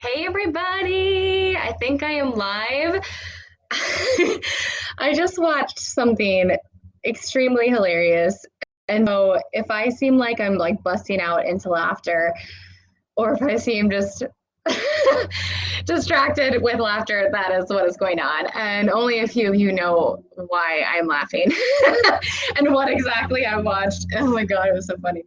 Hey everybody! I think I am live. I just watched something extremely hilarious. And so if I seem like I'm like busting out into laughter, or if I seem just distracted with laughter, that is what is going on. And only a few of you know why I'm laughing and what exactly I watched. Oh my God, it was so funny.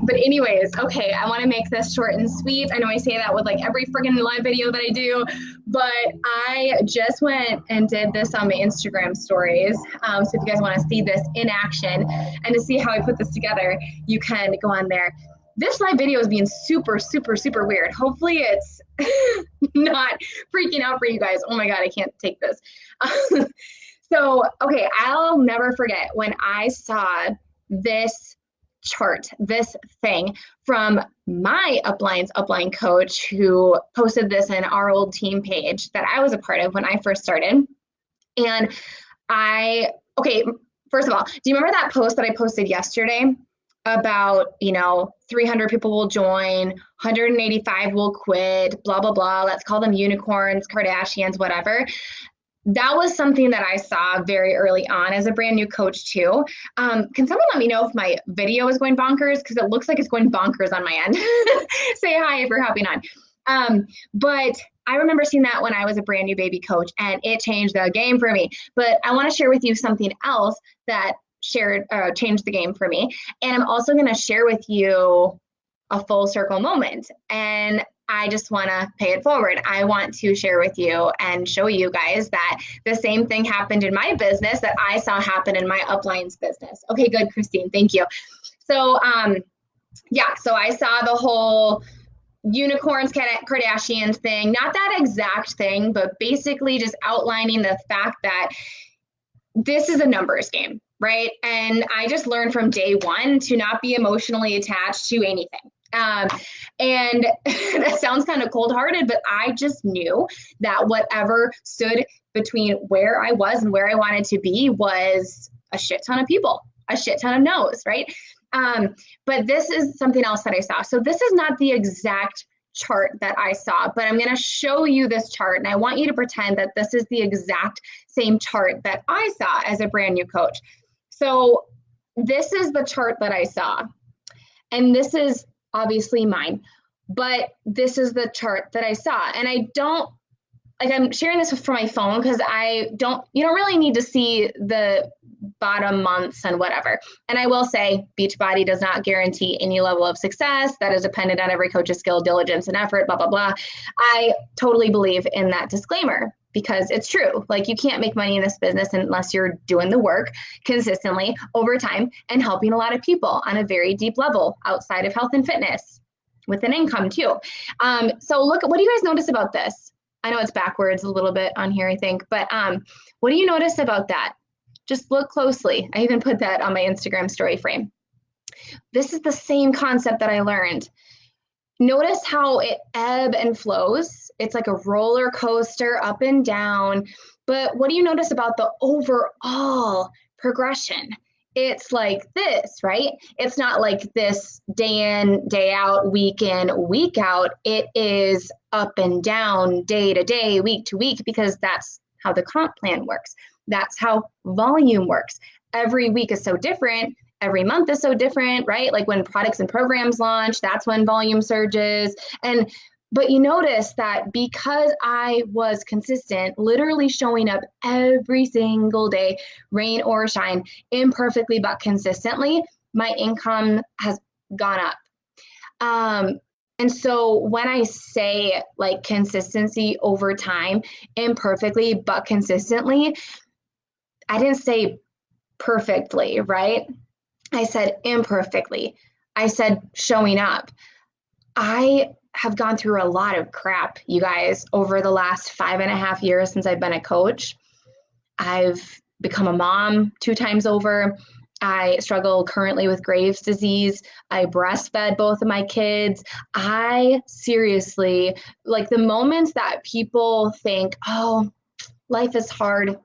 But anyways, okay, I want to make this short and sweet. I know I say that with like every freaking live video that I do, but I just went and did this on my Instagram stories. So if you guys want to see this in action and to see how I put this together, you can go on there. This live video is being super, super, super weird. Hopefully it's not freaking out for you guys. Oh my God, I can't take this. So, okay, I'll never forget when I saw this chart, this thing from my upline coach who posted this in our old team page that I was a part of when I first started. And okay, first of all, do you remember that post that I posted yesterday about, 300 people will join, 185 will quit, blah, blah, blah. Let's call them unicorns, Kardashians, whatever. That was something that I saw very early on as a brand new coach too. Can someone let me know if my video is going bonkers? Because it looks like it's going bonkers on my end. Say hi if you're hopping on. But I remember seeing that when I was a brand new baby coach, and it changed the game for me. But I want to share with you something else that changed the game for me. And I'm also going to share with you a full circle moment. And I just want to pay it forward. I want to share with you and show you guys that the same thing happened in my business that I saw happen in my uplines business. Okay, good, Christine. Thank you. So, so I saw the whole unicorns, Kardashians thing, not that exact thing, but basically just outlining the fact that this is a numbers game, right? And I just learned from day one to not be emotionally attached to anything. And that sounds kind of cold hearted, but I just knew that whatever stood between where I was and where I wanted to be was a shit ton of people, a shit ton of no's, right? But this is something else that I saw. So this is not the exact chart that I saw, but I'm going to show you this chart, and I want you to pretend that this is the exact same chart that I saw as a brand new coach. So this is the chart that I saw, and this is obviously mine, but this is the chart that I saw. And I don't, like, I'm sharing this from my phone because you don't really need to see the bottom months and whatever. And I will say Beachbody does not guarantee any level of success. That is dependent on every coach's skill, diligence, and effort, blah, blah, blah. I totally believe in that disclaimer because it's true. Like, you can't make money in this business unless you're doing the work consistently over time and helping a lot of people on a very deep level outside of health and fitness with an income too. So look, what do you guys notice about this? I know it's backwards a little bit on here, I think, but what do you notice about that? Just look closely. I even put that on my Instagram story frame. This is the same concept that I learned. Notice how it ebb and flows. It's like a roller coaster up and down. But what do you notice about the overall progression? It's like this, right? It's not like this day in, day out, week in, week out. It is up and down, day to day, week to week, because that's how the comp plan works. That's how volume works. Every week is so different. Every month is so different, right? Like when products and programs launch, that's when volume surges. But you notice that because I was consistent, literally showing up every single day, rain or shine, imperfectly but consistently, my income has gone up. And so when I say like consistency over time, imperfectly but consistently, I didn't say perfectly, right? I said imperfectly. I said showing up. I have gone through a lot of crap, you guys, over the last 5.5 years since I've been a coach. I've become a mom 2 times over. I struggle currently with Graves' disease. I breastfed both of my kids. I seriously, like, the moments that people think, oh, life is hard,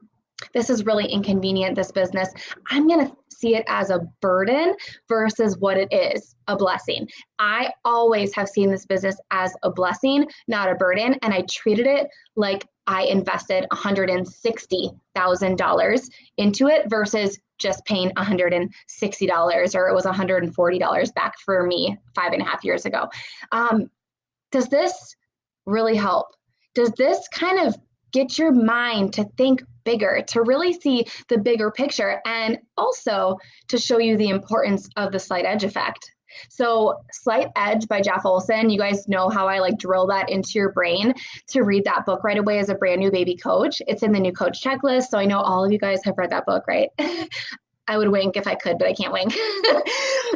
this is really inconvenient, this business. I'm going to see it as a burden versus what it is, a blessing. I always have seen this business as a blessing, not a burden. And I treated it like I invested $160,000 into it versus just paying $160, or it was $140 back for me 5.5 years ago. Does this really help? Does this kind of get your mind to think bigger, to really see the bigger picture, and also to show you the importance of the slight edge effect? So Slight Edge by Jeff Olson, you guys know how I like drill that into your brain to read that book right away as a brand new baby coach. It's in the new coach checklist. So I know all of you guys have read that book, right? I would wink if I could, but I can't wink.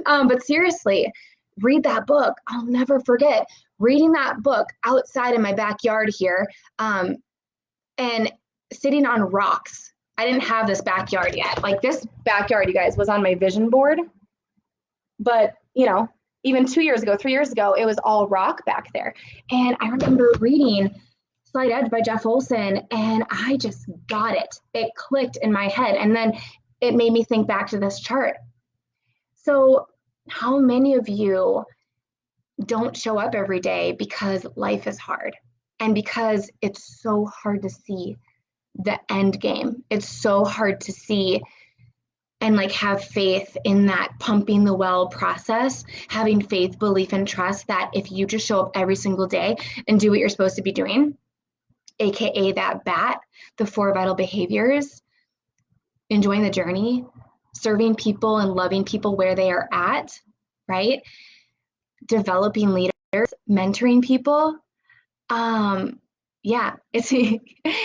But seriously, read that book. I'll never forget reading that book outside in my backyard here, and sitting on rocks. I didn't have this backyard yet. Like, this backyard, you guys, was on my vision board. But, you know, even 2 years ago, 3 years ago, it was all rock back there. And I remember reading Slight Edge by Jeff Olson, and I just got it. It clicked in my head. And then it made me think back to this chart. So how many of you don't show up every day because life is hard and because it's so hard to see the end game? It's so hard to see and like have faith in that pumping the well process, having faith, belief, and trust that if you just show up every single day and do what you're supposed to be doing, AKA that BAT, the 4 vital behaviors, enjoying the journey, serving people and loving people where they are at, right? Developing leaders, mentoring people. It's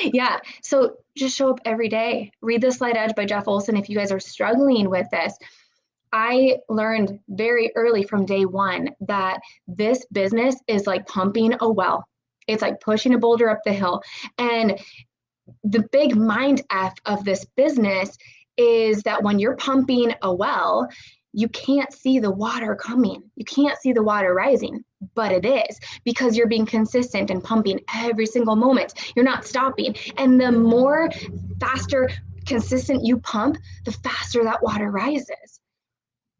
yeah. So just show up every day. Read The Slight Edge by Jeff Olson if you guys are struggling with this. I learned very early from day one that this business is like pumping a well. It's like pushing a boulder up the hill. And the big mind F of this business is that when you're pumping a well, you can't see the water coming. You can't see the water rising, but it is, because you're being consistent and pumping every single moment. You're not stopping. And the more faster, consistent you pump, the faster that water rises.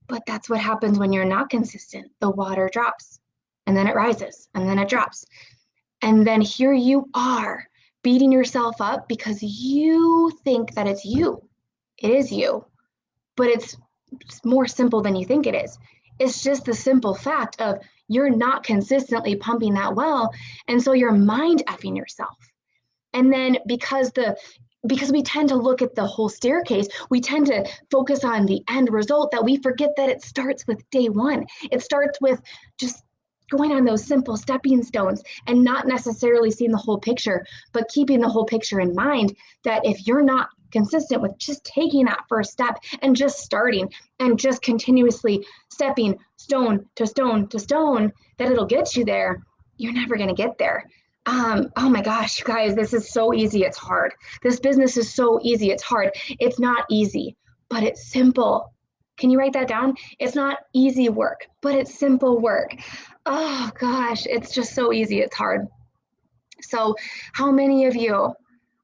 But that's what happens when you're not consistent. The water drops, and then it rises, and then it drops. And then here you are beating yourself up because you think that it's you. It is you, but it's more simple than you think it is. It's just the simple fact of you're not consistently pumping that well, and so you're mind effing yourself. And then because we tend to look at the whole staircase, we tend to focus on the end result, that we forget that it starts with day one. It starts with just going on those simple stepping stones and not necessarily seeing the whole picture, but keeping the whole picture in mind, that if you're not consistent with just taking that first step and just starting and just continuously stepping stone to stone to stone, that it'll get you there. You're never going to get there. Oh my gosh, you guys, this is so easy. It's hard. This business is so easy. It's hard. It's not easy, but it's simple. Can you write that down? It's not easy work, but it's simple work. Oh gosh, it's just so easy. It's hard. So how many of you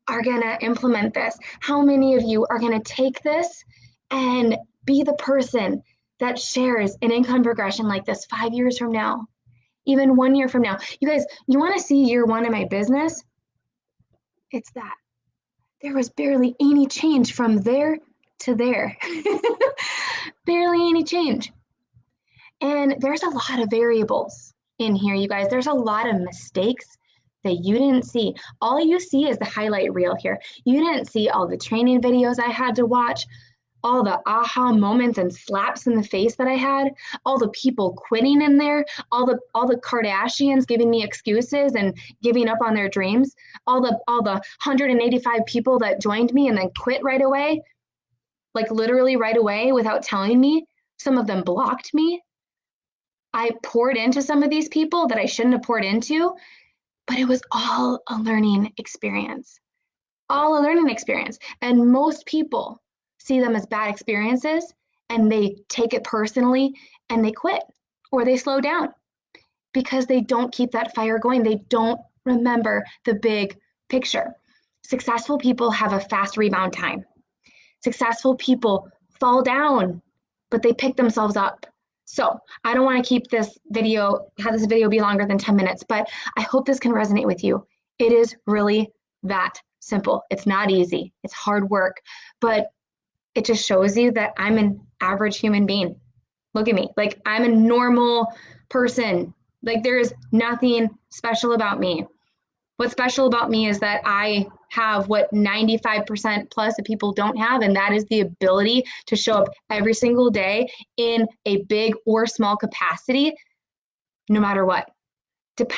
are going to implement this? How many of you are going to take this and be the person that shares an income progression like this 5 years from now, even 1 year from now? You guys, you want to see year one of my business? It's that. There was barely any change from there to there. Barely any change. And there's a lot of variables in here, you guys. There's a lot of mistakes that you didn't see. All you see is the highlight reel here. You didn't see all the training videos I had to watch, all the aha moments and slaps in the face that I had, all the people quitting in there, all the Kardashians giving me excuses and giving up on their dreams, all the 185 people that joined me and then quit right away, like literally right away without telling me. Some of them blocked me. I poured into some of these people that I shouldn't have poured into, but it was all a learning experience. All a learning experience. And most people see them as bad experiences and they take it personally and they quit or they slow down because they don't keep that fire going. They don't remember the big picture. Successful people have a fast rebound time. Successful people fall down, but they pick themselves up. So I don't want to have this video be longer than 10 minutes, but I hope this can resonate with you. It is really that simple. It's not easy. It's hard work, but it just shows you that I'm an average human being. Look at me. Like, I'm a normal person. Like, there is nothing special about me. What's special about me is that I have what 95% plus of people don't have, and that is the ability to show up every single day in a big or small capacity, no matter what.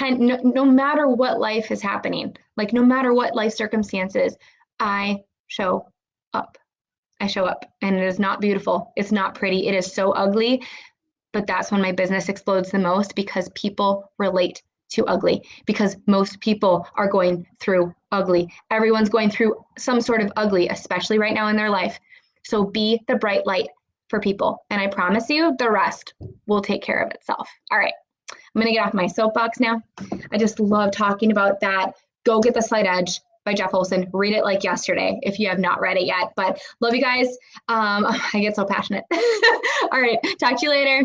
No matter what life is happening, like no matter what life circumstances, I show up. I show up, and it is not beautiful. It's not pretty. It is so ugly, but that's when my business explodes the most, because people relate to ugly, because most people are going through ugly. Everyone's going through some sort of ugly, especially right now in their life. So be the bright light for people. And I promise you, the rest will take care of itself. All right. I'm going to get off my soapbox now. I just love talking about that. Go get The Slight Edge by Jeff Olson. Read it like yesterday if you have not read it yet. But love you guys. I get so passionate. All right. Talk to you later.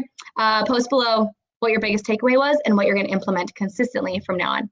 Post below what your biggest takeaway was and what you're going to implement consistently from now on.